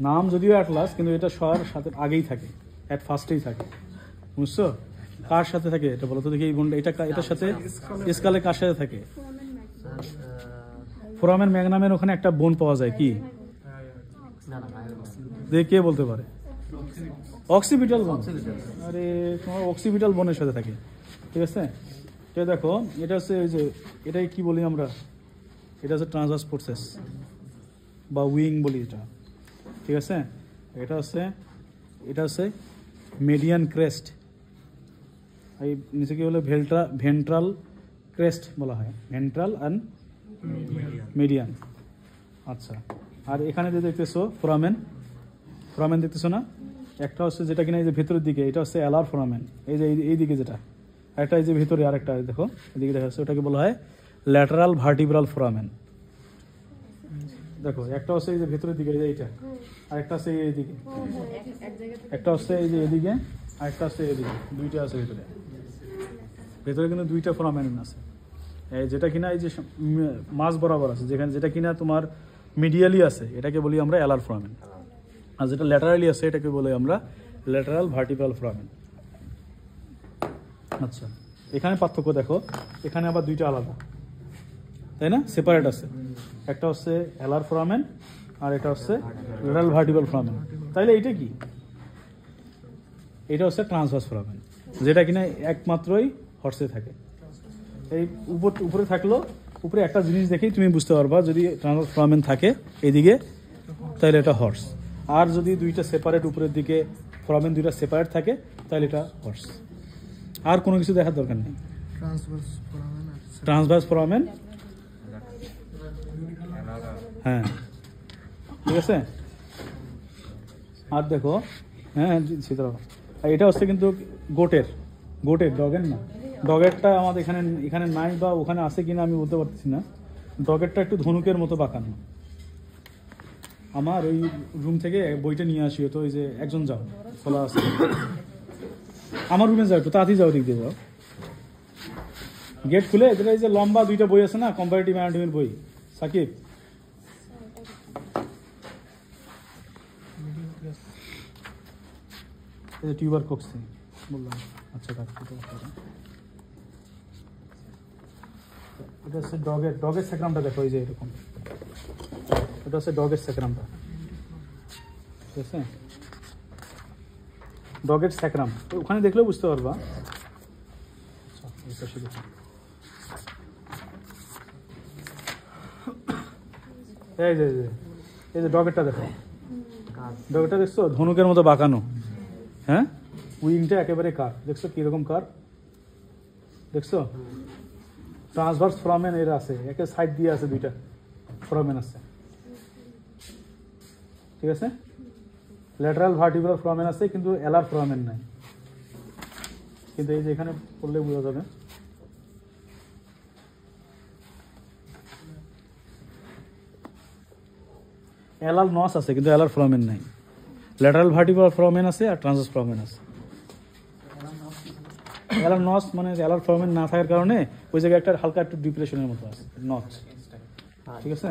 নাম যদিও অ্যাটলাস, কিন্তু এটা সবার সাথে আগেই থাকে, অ্যাট ফার্স্টেই থাকে, বুঝছো? কার সাথে থাকে এটা বলো তো দেখি। এই বন্ড এটা এটার সাথে স্কালে কার সাথে থাকে? ফোরামেন ম্যাগনামের ওখানে একটা বোন পাওয়া যায়, কি দেখে কে বলতে পারে? অক্সিপিটাল বোন। আরে তোমার অক্সিপিটাল বোনের সাথে থাকে, ঠিক আছে? এটা দেখো, এটা হচ্ছে ওই যে এটাই কি বলি আমরা, এটা হচ্ছে ট্রান্সভার্স ফোর্সেস বা উইং বলি এটা, ঠিক আছে? এটা হচ্ছে মেডিয়ান ক্রেস্ট, এই নিচে কি বলে ভেন্ট্রাল ক্রেস্ট বলা হয়, ভেন্ট্রাল অ্যান্ড মিডিয়ান। আচ্ছা, আর এখানে যে দেখতেছো ফোরামেন দেখতেছো না? একটা হচ্ছে যেটা কিনা এই যে ভেতরের দিকে, এটা হচ্ছে অ্যালার ফোরামেন, এই যে এই দিকে যেটা, একটা এই যে ভেতরে আরেকটা দেখো এদিকে দেখা যাচ্ছে, ওটাকে বলা হয় ল্যাটারাল ভার্টিব্রাল ফোরামেন। দেখো একটা হচ্ছে এই যে ভেতরের দিকে, এই যে এইটা, আরেকটা হচ্ছে এইদিকে, একটা হচ্ছে এই যে এদিকে, আরেকটা হচ্ছে এদিকে, দুইটা আছে ভেতরে কিন্তু দুইটা ফোরামেন আছে। যেটা কিনা এই যে মাঝ বরাবর আছে, যেটা কিনা তোমার মিডিয়ালি আছে, এটাকে বলি আমরা অ্যালার ফোরামেন, আর যেটা ল্যাটারালি আছে এটাকে বলি আমরা ল্যাটারাল ভার্টিব্রাল ফোরামেন। আচ্ছা, এখানে পার্থক্য দেখো, এখানে আবার দুইটা আলাদা, তাই না? সেপারেট আছে, একটা হচ্ছে অ্যালার ফোরামেন আর এটা হচ্ছে ল্যাটারাল ভার্টিব্রাল ফোরামেন। তাইলে এইটা কি? এটা হচ্ছে ট্রান্সভার্স ফোরামেন, যেটা কিনা একমাত্রই হর্সে থাকে। এই উপরে থাকলো, উপরে একটা জিনিস দেখেই তুমি বুঝতে পারবা যদি ট্রান্সভার্স ফোরামেন থাকে এদিকে, তাহলে এটা হর্স। আর যদি দুইটা সেপারেট উপরের দিকে ফোরামেন দুইটা সেপারেট থাকে, তাহলে এটা হর্স। আর কোনো কিছু দেখার দরকার নেই। ট্রান্সভার্স ফোরামেন, হ্যাঁ, ঠিক আছে। আর দেখো, হ্যাঁ এটা হচ্ছে কিন্তু গোটের, ডগের না। ডগেরটা আমাদের এখানে নাই, বা ওখানে আছে কিনা আমি বলতে পারছি না। ডগেরটা একটু ধনুকের মতো বাঁকানো। আমার ওই রুম থেকে বইটা নিয়ে আসি, তো ওই যে একজন যাও, খোলা আছে, আমার রুমে যাও, একটু তাড়াতাড়ি যাও, দিক দিয়ে যাও, গেট খুলে। যেটা এই যে লম্বা দুইটা বই আছে না, কম্পারেটিভ অ্যানাটমির বই, সাকিব, টিউবার কক্সি বললাম। আচ্ছা, এটা হচ্ছে ডগের স্যাক্রামটা দেখো, এই যে এরকম, এটা হচ্ছে ডগের স্যাক্রামটা, ঠিক আছে? ডগের স্যাক্রাম ওখানে দেখলেও বুঝতে পারবা। এই যে ডগেরটা দেখো, ডগেরটা দেখছো ধনুকের মতো বাঁকানো, হ্যাঁ? উইংটা একেবারে কার, দেখছো কিরকম কার, দেখছো? ট্রান্সভার্স ফোরামেন এর আছে, একে সাইড দিয়ে আছে, দুইটা ফোরামেন আছে, ঠিক আছে? ল্যাটারাল ভার্টিব্রাল ফোরামেন আছে, কিন্তু অ্যালার ফোরামেন নাই। কিন্তু এই যে এখানে পড়লে বোঝা যাবে, অ্যালার নস আছে কিন্তু অ্যালার ফোরামেন নাই। ল্যাটারাল ভার্টিব্রাল ফোরামেন আছে আর ট্রান্সভার্স ফোরামেন আছে। অ্যালার নস মানে অ্যালার ফোরামেন না থাকার কারণে ওই জায়গায় একটা হালকা একটু ডিপ্রেশনের মতো আছে, নচ, ঠিক আছে?